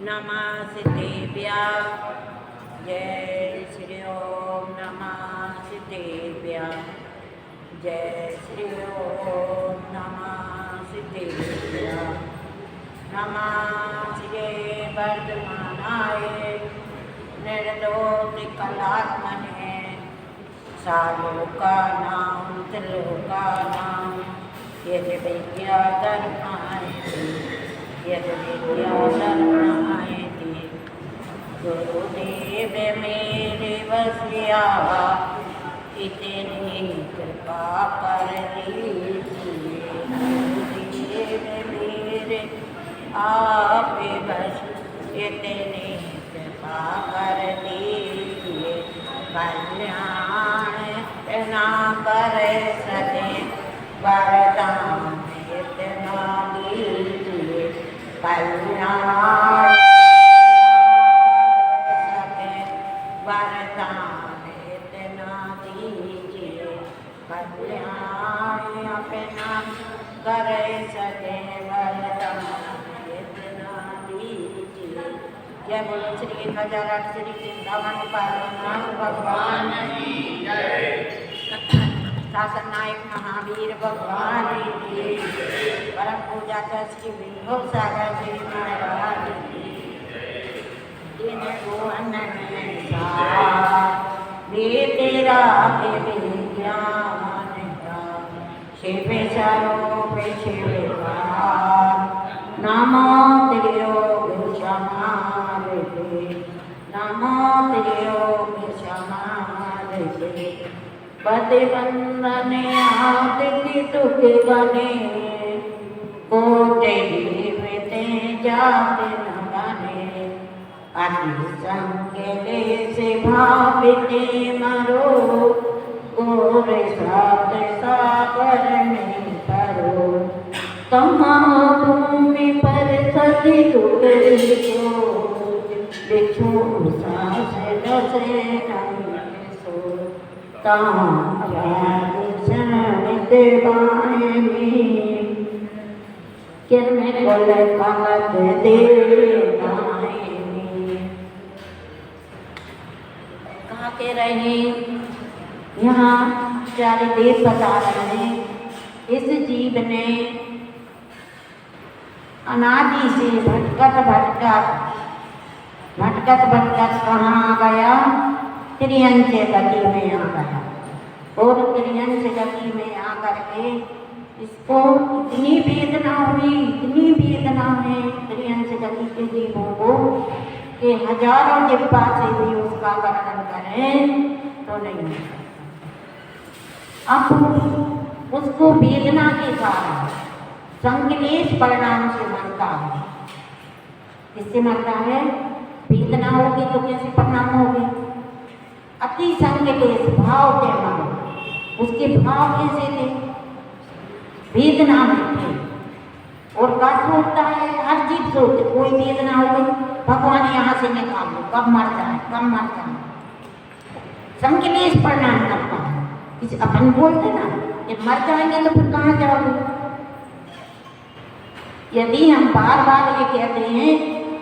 नमस्तेभ्यः। जय श्री ओम नमस्तेभ्यः। जय श्री ओम नमस्तेभ्यः। नमः श्री वर्धमानाय निर्दोषकलात्मने सालोकानां त्रिलोकानां यद् विद्याधर्मायति गुरुदेव मेरे बसिया इतनी कृपा कर लीजिए। गुरुदेव मेरे आप बस इतनी कृपा कर लीजिए। कल्याण इतना कर सके वरदान इतना दीजिए। कल्याण सके वरदान इतना दीजिए। कल्याण अपना कर सके वरदान इतना दीजिए। जय बोलो श्री 1008 श्री वृंदावन पालनाथ भगवान की जय। शासन नायक महावीर भगवान की परम पूजा श्री विभव सागर जी महाराज की। दिन को अनन तेरा विज्ञान का शिव स्वरूप शिव नमो त्रियोग समारते। नमो त्रियोग समारते। पतिबंधन आदि तुक बने कोटे जीवते जाते न बने। अति संकेले से भाविते मरो गोरे सात सागर में करो। कहाँ भूमि पर सती टुकड़ी को बिछो सास दसे सो। कहा के रहे यहाँ चार देव बता रहे हैं। इस जीव ने अनादि से भटकत कहाँ गया? त्रियंश गति में आ गया। और त्रियंश गति में आकर के इसको इतनी वेदना है त्रियंश गति के जीवों को कि हजारों जिह्वा से भी उसका वर्णन करें तो नहीं हो सकता। अब उसको वेदना के कारण संकलेश परिणाम से मरता है। किससे मरता है? वेदना होगी तो कैसे परिणाम होगी? अति संकलेश भाव के मरो। उसके भाव कैसे थे? वेदना में थे। और कब सोचता है? हर जीव सोचते कोई वेदना हो गई भगवान यहाँ से निकाल दो, कब मर जाए। संकलेश परिणाम करता है। इस अपन बोलते ना कि मर जाएंगे तो फिर कहाँ जाओगे? यदि हम बार बार ये कहते हैं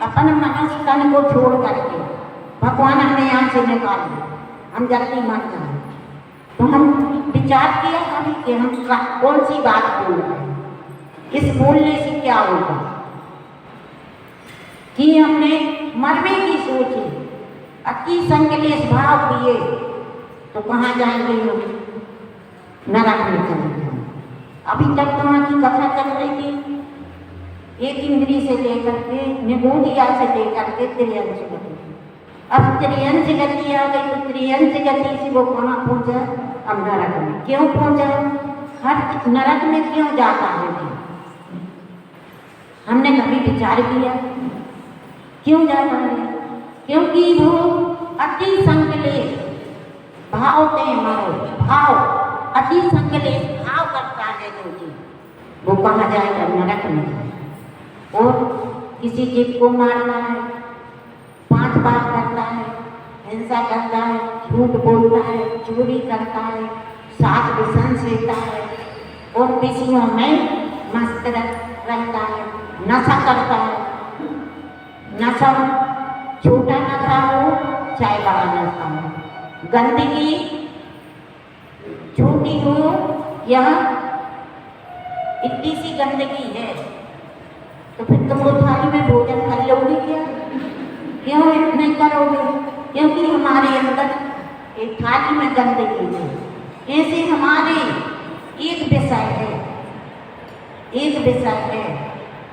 अपन मनस तन को छोड़ करके भगवान हमें यहाँ से निकाल दो, हम जल्दी मर जाए, तो हम विचार किया कभी कि हम कौन सी बात बोल रहे हैं? इस बोलने से क्या होगा? कि हमने मरने की सोची, अति संकलेश भाव किए तो कहाँ जाएंगे हम? नरक में चले जाएंगे। अभी तक कहाँ की कथा चल रही थी? एक इंद्री से लेकर के निगूढ़िया से लेकर के त्रियंश गति। अब त्रियंश गति आ गई तो त्रियंश गति से वो कहाँ पहुँचा? अब नरक में। क्यों पहुँचा? हर नरक में क्यों जाता है? हमने कभी विचार किया क्यों जाता है? क्योंकि वो अति संकलेश भाव ते मरो। भाव अति संकलेश भाव करता है जो जी वो कहाँ जाएगा? नरक में जाएगा। और किसी जीव को मारता है, 5 बार करता है, हिंसा करता है, झूठ बोलता है, चोरी करता है, साथ व्यसन सेता है और विषयों में मस्त रहता है, नशा करता है। नशा नशा छोटा नशा हो चाहे बड़ा नशा हो, गंदगी छोटी हो या इतनी सी गंदगी है तो फिर तुम वो थाली में भोजन कर लोगे क्या? क्यों नहीं करोगे? क्योंकि हमारे अंदर एक थाली में गंदगी है। ऐसे हमारे एक विषय है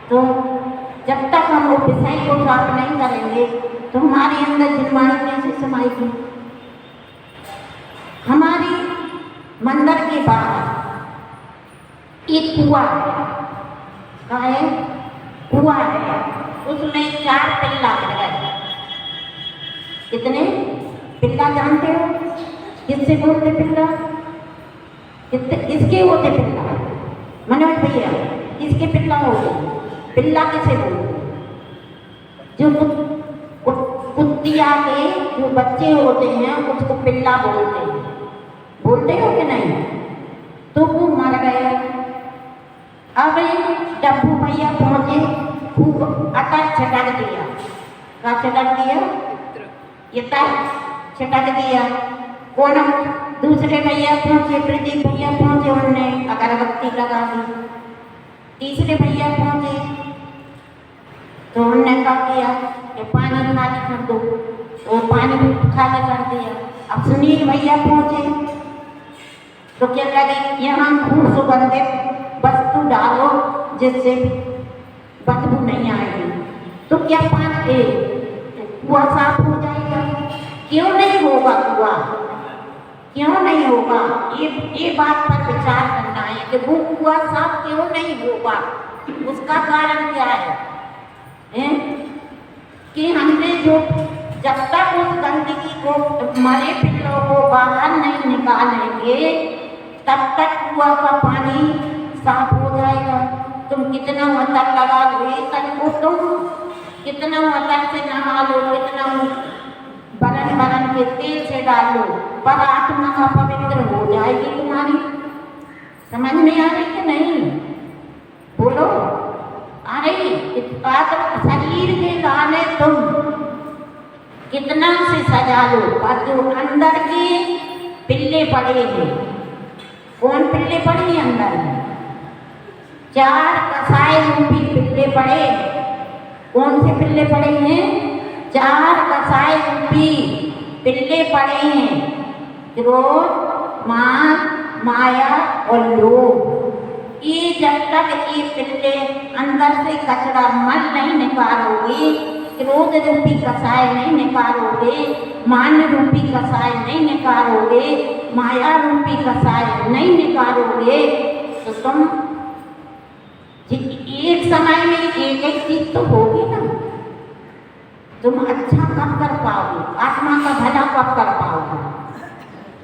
तो जब तक हम वो विषय को साफ नहीं करेंगे तो हमारे अंदर जिनवाणी कैसे समाएगी? हमारी मंदिर के बाहर एक कुआं है, क्या है? कुआं है, उसमें 4 पिल्ला गिर गए। कितने पिल्ला जानते हो? किससे बोलते पिल्ला? किसके होते पिल्ला? मनोज भैया, किसके पिल्ला होते? पिल्ला किसे बोलते? जो कुत्तिया के जो बच्चे होते हैं उसको पिल्ला बोलते हैं। बोलते हो कि नहीं? तो वो मर गए। अब डब्बू भैया पहुंचे, खूब अटक छटक दिया। क्या छटक दिया? ये छटक दिया। कौन? दूसरे भैया पहुंचे, प्रदीप भैया पहुंचे, उनने अगरबत्ती लगा दी। तीसरे भैया पहुंचे तो उनने क्या किया कि पानी खाली कर दो, वो पानी भी खाली कर दिया। अब सुनील भैया पहुंचे तो क्या लगे, यहाँ खूब सुगंधित वस्तु डालो जिससे बदबू नहीं आएगी। तो क्या पानी कुआं साफ हो जाएगा? क्यों नहीं होगा कुआं? क्यों नहीं होगा? ये बात पर विचार करना है कि वो कुआं साफ क्यों नहीं होगा, उसका कारण क्या है? कि हमने जो जब तक उस गंदगी को, मरे पिल्लों को बाहर नहीं निकालेंगे तब तक कुआं का पानी साफ हो जाएगा। तुम कितना अतर लगा लो तन को, तुम कितना अतर से नहा लो, कितना बरन के तेल से डाल लो, पर आत्मा का पवित्र हो जाएगी तुम्हारी। समझ में आ रही कि नहीं? बोलो, आ रही? शरीर के गाने तुम कितना से सजा लो, पर जो अंदर के पिल्ले पड़े हैं, कौन पिल्ले पड़े हैं अंदर में? 4 कसाय रूपी पिल्ले पड़े। कौन से पिल्ले पड़े हैं? 4 कसाय रूपी पिल्ले पड़े हैं, क्रोध, मान, माया और लोभ। ये जब तक ये पिल्ले अंदर से कचरा मल नहीं निकालोगे, क्रोध रूपी कसाय नहीं निकालोगे, मान रूपी कसाय नहीं निकालोगे, माया रूपी कसाय नहीं निकालोगे तो तुम एक समय में एक चीज तो होगी ना। तुम अच्छा कब कर पाओगे? आत्मा का भला कब कर पाओगे?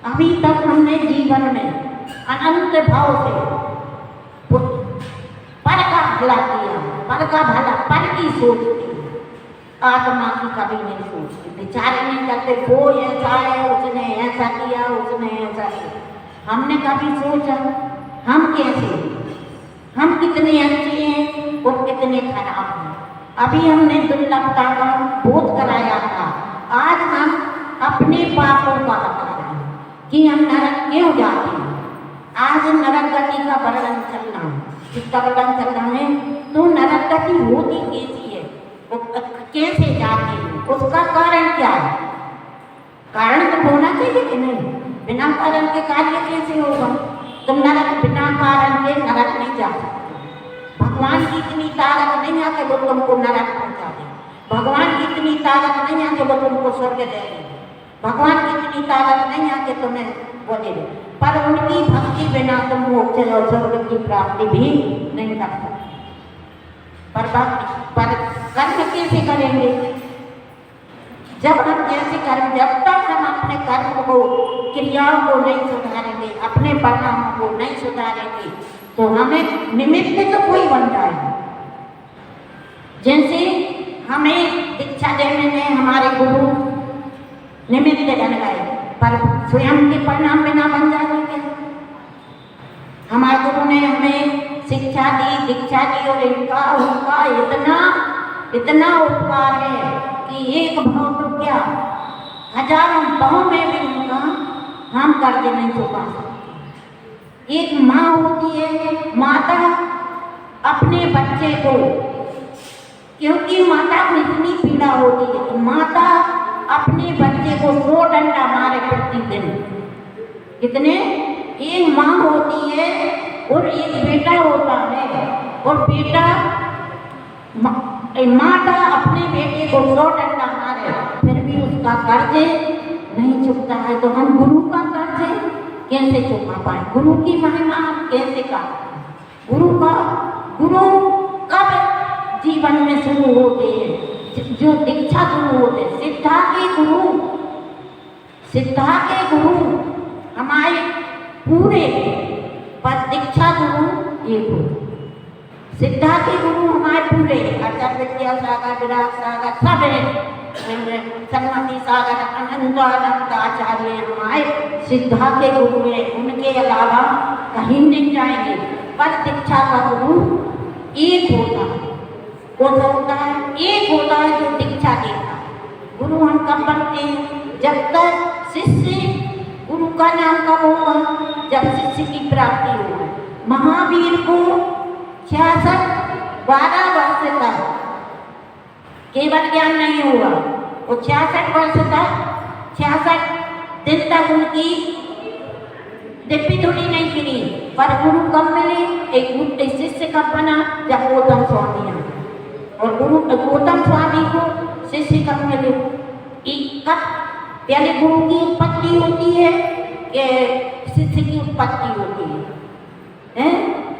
अभी तक हमने जीवन में अनंत भाव से पर का भला किया, पर का भला, पर की सोचती, आत्मा की कभी नहीं सोचती, विचार नहीं करते वो ऐसा है, उसने ऐसा किया, उसने ऐसा किया। हमने कभी सोचा हम कैसे, हम कितने अच्छे हैं और कितने खराब हैं? अभी हमने दुर्लभता का बोध कराया था। आज हम अपने पापों का बता रहे हैं कि हम नरक क्यों जाते हैं। आज नरक गति का वर्णन चलना है, किसका वर्णन चलना है? तो नरक गति होती कैसी है, वो कैसे जाते हैं, उसका कारण क्या है? कारण तो होना चाहिए कि नहीं? बिना कारण के कार्य कैसे होगा? तुम नरक बिना कारण के नरक नहीं जा सकते। भगवान की इतनी ताकत नहीं है कि वो तुमको नरक पहुंचा दे। भगवान की इतनी ताकत नहीं है कि वो तुमको स्वर्ग दे दे। भगवान की इतनी ताकत नहीं है कि तुम्हें वो दे दे। पर उनकी भक्ति बिना तुम मोक्ष और स्वर्ग की प्राप्ति भी नहीं कर सकते। पर कर्म कैसे करेंगे? जब हम जैसे कर्म, जब तक हम अपने कर्म को, क्रियाओं को नहीं सुधारेंगे, अपने परिणामों को नहीं सुधारेंगे तो हमें निमित्त तो कोई बन जाएगा। जैसे हमें दीक्षा देने में हमारे गुरु निमित्त बन गए, पर स्वयं के परिणाम बिना बन जाएंगे। हमारे गुरु ने हमें शिक्षा दी, दीक्षा दी और उनका इतना इतना उपकार है कि एक भाव तो क्या हजारों भाव में भी उनका हम कर्ज नहीं चुका सकते। एक माँ होती है, माता अपने बच्चे को, क्योंकि माता को इतनी पीड़ा होती है तो माता अपने बच्चे को 100 डंडा मारे प्रतिदिन। कितने? एक माँ होती है और एक बेटा होता है, और बेटा माता अपने बेटे को 100 डंडा मारे फिर भी उसका कर्ज नहीं चुकता है, तो हम गुरु का कर्ज कैसे चुका पाए? गुरु की महिमा हम कैसे का? गुरु कब जीवन में शुरू होते हैं? जो दीक्षा गुरु होते हैं, सिद्धा के गुरु हमारे पूरे, पर दीक्षा गुरु ये गुरु, सिद्धा के गुरु हमारे पूरे, आचार्य विद्यासागर, विराट सागर सब है, सन्मति सागर, अनंत आचार्य हमारे सिद्धा के गुरु है। उनके अलावा कहीं नहीं जाएंगे। पर दीक्षा का गुरु एक होता है। कौन सा होता है? एक होता है जो दीक्षा देता है। गुरु हम कब बनते हैं? जब तक शिष्य, गुरु का नाम कब होगा? जब शिष्य की प्राप्ति होगी। महावीर को 12 वर्ष तक केवल ज्ञान नहीं हुआ, वो 66 वर्ष तक, 66 दिन तक उनकी दिव्य धुनी नहीं गिरी। पर गुरु कब मिले? एक शिष्य कब बना? जब गौतम स्वामी आए, और गुरु गौतम स्वामी को शिष्य कब मिले? कब? पहले गुरु की उत्पत्ति होती है कि शिष्य की उत्पत्ति होती है?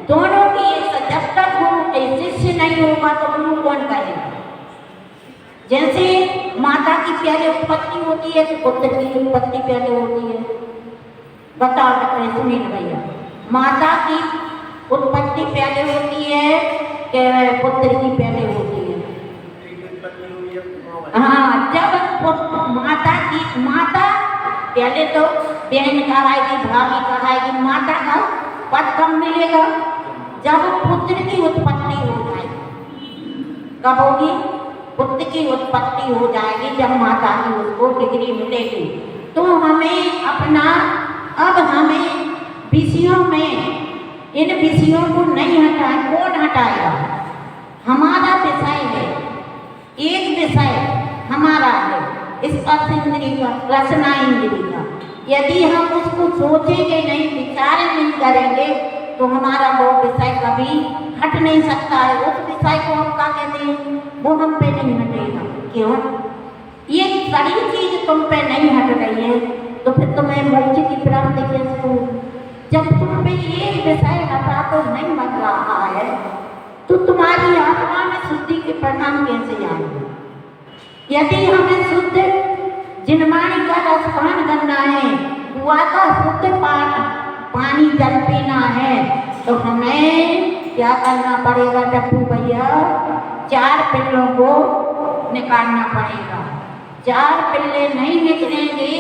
दोनों की एक साथ। जब तक गुरु शिष्य नहीं होगा तो गुरु कौन कहेगा? जैसे माता की पहले उत्पत्ति होती है तो पुत्र की उत्पत्ति पहले होती है। बताओ सुनिए भैया, माता की उत्पत्ति पहले होती है कि पुत्र की पहले होती है? हाँ, जब माता पहले तो बहन कहलाएगी, भाभी कहलाएगी, माता का पद कब मिलेगा? जब पुत्र की उत्पत्ति हो जाएगी। कब होगी? पुत्र की उत्पत्ति हो जाएगी, जब माता की उसको डिग्री मिलेगी। तो हमें अपना, अब हमें विषयों में, इन विषयों को नहीं हटाए। कौन हटाएगा? हमारा विषय है, एक विषय हमारा है, स्पर्श इंद्रिय का, रसना इंद्रिय का। यदि हम उसको सोचेंगे नहीं, विचार नहीं करेंगे तो हमारा वो विषय कभी हट नहीं सकता है। उस विषय को हम क्या कहते हैं? वो हम पे नहीं हटेगा। क्यों? ये सारी चीज तुम पे नहीं हट रही है तो फिर तुम्हें मोक्ष की प्राप्ति कैसे होगी? जब तुम पे ये विषय हटा तो नहीं बन रहा है तो तुम्हारी आत्मा में शुद्धि के परिणाम कैसे आएंगे? यदि हमें शुद्ध जिनवाणी का रसपान करना है, कुआ का शुद्ध पानी जल पीना है, तो हमें क्या करना पड़ेगा डब्बू भैया? 4 पिल्लों को निकालना पड़ेगा। 4 पिल्ले नहीं निकलेंगे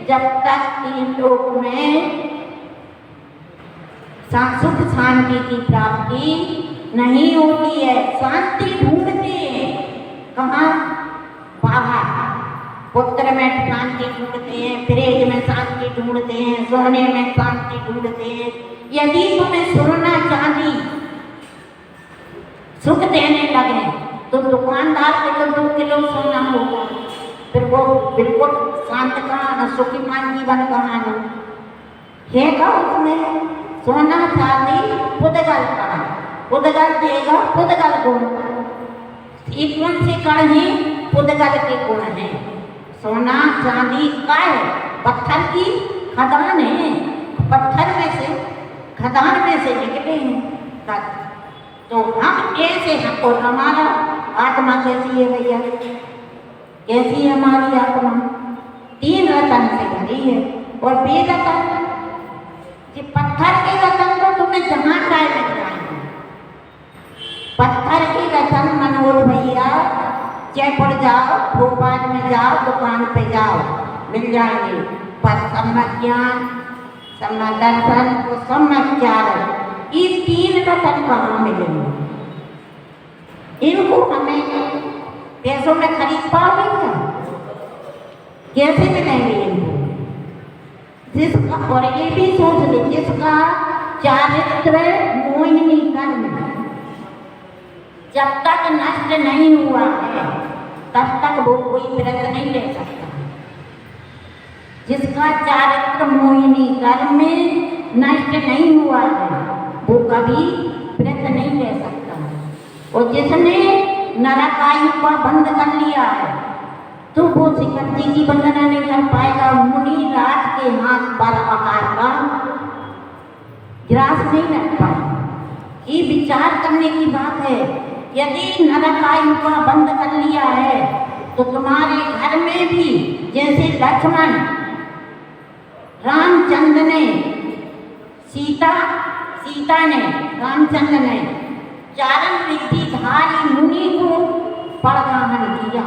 जब तक 3 लोक में सुख शांति की प्राप्ति नहीं होती है। शांति ढूंढते हैं कहाँ? बाहर। पुत्र में शांति ढूंढते हैं, फ्रिज में शांति ढूंढते हैं, सोने में शांति ढूंढते हैं। यदि तुम्हें सोना चांदी सुख देने लगे तो दुकानदार के तो 2 किलो सोना होगा, फिर वो बिल्कुल शांत कहाँ न, सुखीमान जीवन कहाँ न है? का उसमें सोना चांदी पुदगल करा, पुदगल देगा, पुदगल गुण। ये कौन से कण है? पुदगल के गुण है। सोना चांदी का है? पत्थर की खदान है, पत्थर में से, खदान में से निकले हैं। तो हम ऐसे हैं। और हमारा आत्मा कैसी है भैया? कैसी है हमारी आत्मा? 3 रतन से भरी है। और बेरतन, पत्थर के रतन तो तुम्हें जहाँ चाहे मिल जाएंगे। पत्थर की रतन मनोज भैया जयपुर जाओ, भोपाल में जाओ, दुकान पे जाओ, मिल जाएंगे। पर सम्यक ज्ञान, सम्यक दर्शन और सम्यक चारण, ये 3 रतन कहाँ मिलेंगे? इनको हमें पैसों में खरीद पाओगे क्या? कैसे मिलेंगे इनको? जिसका, और ये भी सोच ले, जिसका चारित्र मोहिनी कर्म जब तक नष्ट नहीं हुआ है तब तक वो कोई व्रत नहीं ले सकता। जिसका चारित्र मोहिनी कर्म नष्ट नहीं हुआ है वो कभी व्रत नहीं ले सकता। और जिसने नरक आयु का बंद कर लिया है तो वो शिखर जी की वंदना नहीं कर पाएगा। मुनि राज के हाथ पर आहार का ग्रास नहीं रख पाएगा। ये विचार करने की बात है। यदि नरक आयु का बंद कर लिया है तो तुम्हारे घर में भी जैसे लक्ष्मण रामचंद्र ने सीता ने रामचंद्र ने चारण विद्धिधारी मुनि को परगाहन किया,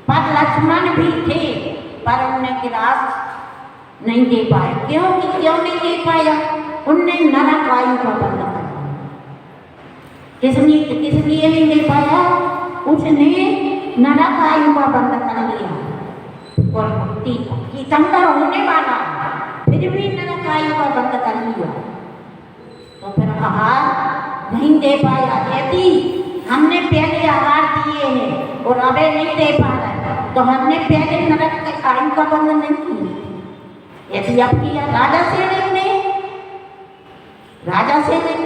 पर लक्ष्मण भी थे पर उन्हें ग्रास नहीं दे पाए। क्यों नहीं दे पाया? उनने नरक आयु का बंद कर दिया। किस लिए नहीं दे पाया? उसने नरक आयु का बंद कर लिया और तीर्थंकर होने वाला फिर भी नरक आयु का बंद कर लिया तो फिर आहार नहीं दे पाया। यदि हमने पहले आहार दिए हैं और अबे नहीं दे पा रहे तो हमने पहले नरक के आयु का बंद नहीं किया। यदि अब किया राजा सेवक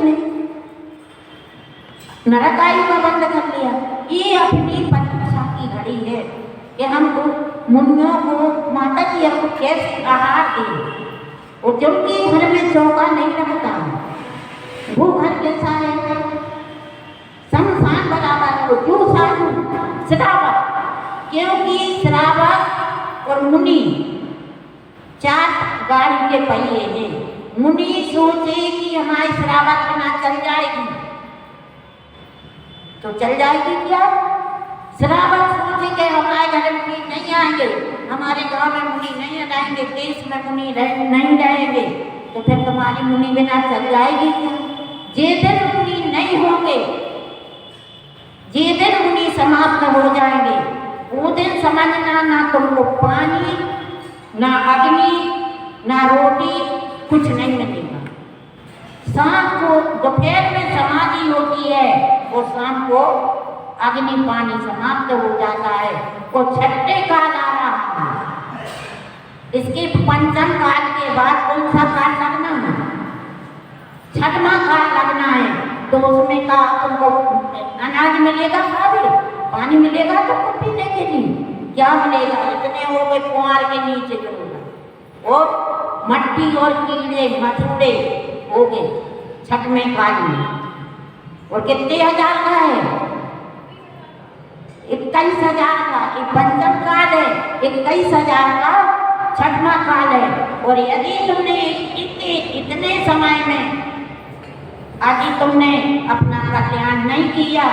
ने नरक आयु का बंद कर लिया। ये अपनी परीक्षा की घड़ी है कि हम मुनियों को माता जी को कैसे आहार दें। और जिनके घर में चौका नहीं लगता वो घर कैसा है? शमशान बराबर। क्यों साधु श्रावक? क्योंकि श्रावक और मुनि चार गाड़ी के पहिए हैं। मुनि सोचे कि हमारी श्रावक बिना चल जाएगी तो चल जाएगी क्या? श्रावक सोचे कि हमारे घर में मुनि नहीं आएंगे, हमारे गांव में मुनि नहीं रहेंगे, देश में मुनि नहीं रहेंगे तो फिर तुम्हारी मुनि बिना चल जाएगी क्या? जे दिन मुनि नहीं होंगे, जे दिन मुनि समाप्त हो जाएंगे वो दिन समझना ना तुमको पानी ना अग्नि ना रोटी कुछ नहीं मिलेगा। शाम को दोपहर में समाधि होती है और शाम को अग्नि पानी समाप्त हो जाता है और छठे काल आ रहा है। इसके पंचम काल के बाद कौन सा काल लगना है? छठवां काल लगना है। तो उसमें का तुमको अनाज मिलेगा, खावे पानी मिलेगा तुमको पीने के लिए? क्या मिलेगा? इतने हो गए कुआर के नीचे करोगा और मट्टी और कीड़े मछुड़े हो गए छठवें काल में। और कितने हजार का है? 21,000 का। एक पंचम काल है, 21,000 का छठवां काल है। और यदि तुमने इतने समय में यदि तुमने अपना कल्याण नहीं किया,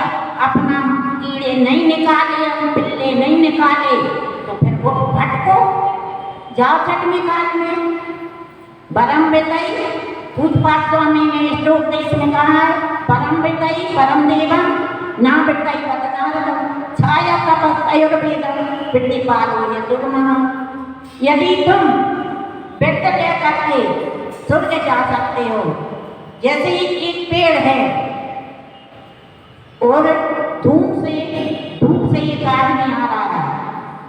अपना कीड़े नहीं निकाले, पिल्ले नहीं निकाले तो फिर वो भटको जाओ छठवें काल में। परम वितई पूजपाठ स्वामी ने श्लोक में कहा है, परम वितई परम देवम ना वितई वदनारदम छाया तपस्योर्वेदम प्रतिपालो यदुर्मः। यदि तुम वित्त लेकर के स्वर्ग जा सकते हो, जैसे ही एक पेड़ है और धूप से एक आदमी आ रहा है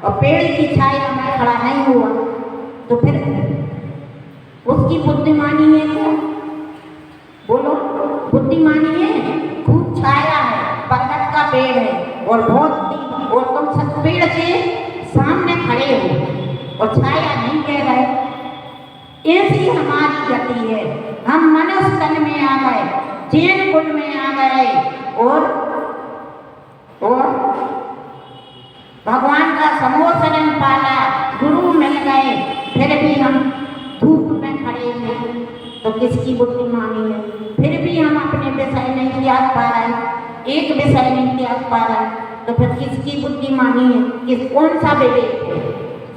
और पेड़ की छाया में खड़ा नहीं हुआ तो फिर उसकी बुद्धिमानी है क्या? बोलो, बुद्धिमानी है? खूब छाया है, बरगद का पेड़ है और बहुत और तुम सब पेड़ के सामने खड़े हो और छाया नहीं कह रहे। ऐसी हमारी गति है। हम मनुष्य तन में आ गए, जैन कुल में आ गए और भगवान का समोसरण पाला, गुरु मिल गए, फिर भी हम धूप में खड़े हैं तो किसकी बुद्धिमानी है? फिर भी हम अपने विषय नहीं त्याग पा रहे, एक विषय नहीं त्याग पा रहे तो फिर किसकी बुद्धिमानी है? कौन सा विवेक है?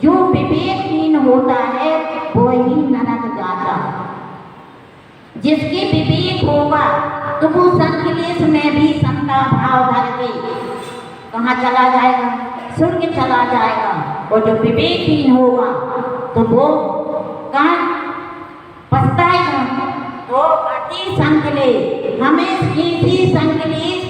जो विवेकहीन होता है वो ही नरक जाता है। जिसकी विवेक होगा तो वो संकलेश में भी समता भाव धर के कहाँ चला जाएगा? स्वर्ग चला जाएगा। और जो विवेकहीन होगा तो वो कहाँ पछताएगा? तो अति संकलेश, हमें इसी संकलेश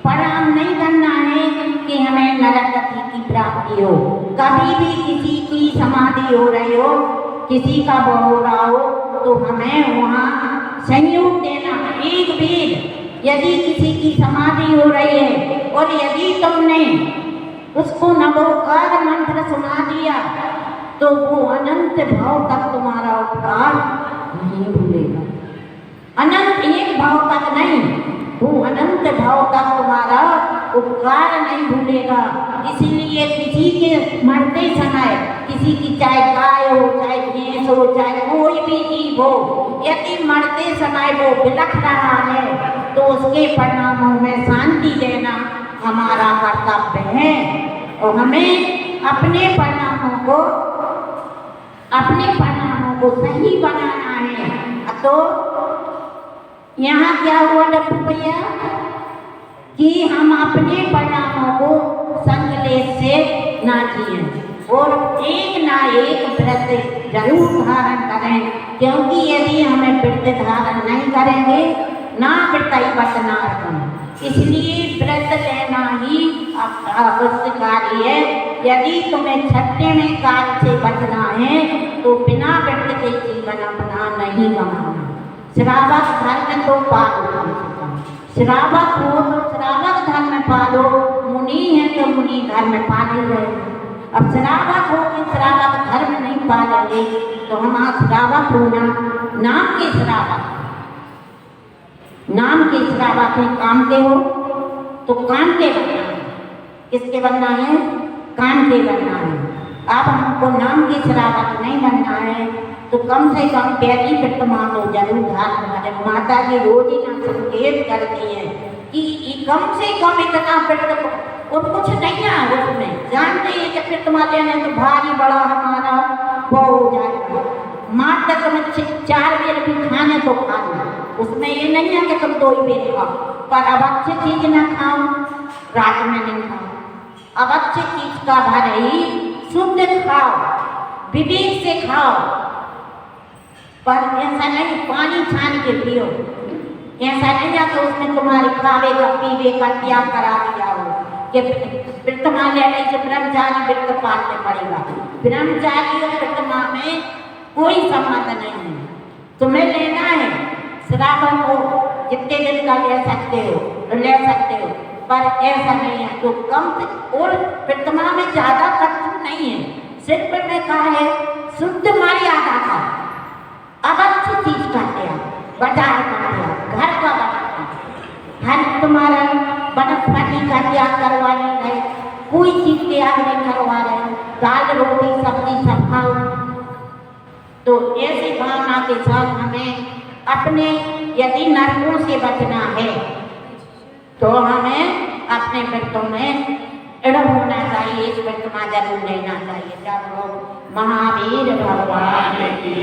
परिणाम नहीं करना है कि हमें नरक गति की प्राप्ति हो। कभी भी किसी की समाधि हो रही हो, किसी का वो हो रहा हो, तो हमें वहाँ संयोग देना। एक भी यदि किसी की समाधि हो रही है और यदि तुमने उसको नवोकार मंत्र सुना दिया तो वो अनंत भाव तक तुम्हारा उपकार नहीं भूलेगा। अनंत एक भाव तक नहीं, वो अनंत भाव तक तुम्हारा उपकार नहीं भूलेगा। इसीलिए किसी के मरते समय, किसी की चाहे गाय हो, चाहे भैंस हो, चाहे कोई भी जीव हो, यदि मरते समय वो बिलख रहा है तो उसके परिणामों में शांति देना हमारा कर्तव्य है। और हमें अपने परिणामों को सही बनाना है। तो यहाँ क्या हुआ डब्बू भैया कि हम अपने परिणामों को संकलेश से ना जिए और एक ना एक व्रत जरूर धारण करें, क्योंकि यदि हमें व्रत धारण नहीं करेंगे ना व्रत ना रखें। इसलिए व्रत लेना ही आवश्यकारी है। यदि तुम्हें छठे में काल से बचना है तो बिना व्रत के जीवन अपना नहीं गंवाना। श्रावक धर्म तो पालो, श्रावक हो तो श्रावक धर्म पालो, मुनि है तो मुनि धर्म पाले रहे। अब श्रावक हो कि श्रावक धर्म नहीं पालेंगे तो हमारा श्रावक होना नाम के श्रावक, नाम के श्रावक है। काम के हो तो काम के बनना है। किसके बनना है? काम के बनना है। अब हमको नाम के श्रावक नहीं बनना है तो कम से कम पहली प्रतिमा तो जरूर धारण करें। माता जी रोज ही ना संकेत करती है कि कम से कम इतना प्रतिमा, और कुछ नहीं है उसमें, जानते हैं कि प्रतिमा लेने तो भारी बड़ा हमारा वो हो जाएगा। माता तुम 4 बेर भी खाने तो खा लो, उसमें ये नहीं है कि तुम 2 ही बेर खाओ, पर अब अच्छी चीज ना खाओ, रात में नहीं खाओ। अब अच्छी चीज का भले शुद्ध खाओ, विवेक से खाओ, पर ऐसा नहीं पानी छान के पियो। ऐसा नहीं है कि उसमें तुम्हारे खावे का पीवे का त्याग करा दिया हो कि प्रतिमा लेने से ब्रह्मचारी व्रत पालने पड़ेगा। ब्रह्मचारी और प्रतिमा में कोई संबंध नहीं है। तुम्हें लेना है श्रावण को जितने दिन का ले सकते हो तो ले सकते हो, पर ऐसा नहीं है तो कम से, और प्रतिमा में ज्यादा खर्च नहीं है, सिर्फ में कहा है शुद्ध मर्यादा का। अब अच्छी चीज का त्याग, बाजार का त्याग, घर का बनाना, हर तुम्हारा वनस्पति का त्याग करवा रहे हैं, कोई चीज त्याग नहीं करवा रहे, दाल रोटी सब्जी सब खाओ। तो ऐसी भावना के साथ हमें अपने यदि नरकों से बचना है तो हमें अपने व्रतों में दृढ़ होना चाहिए, इस व्रत में जरूर लेना चाहिए। जब लोग महावीर भगवान की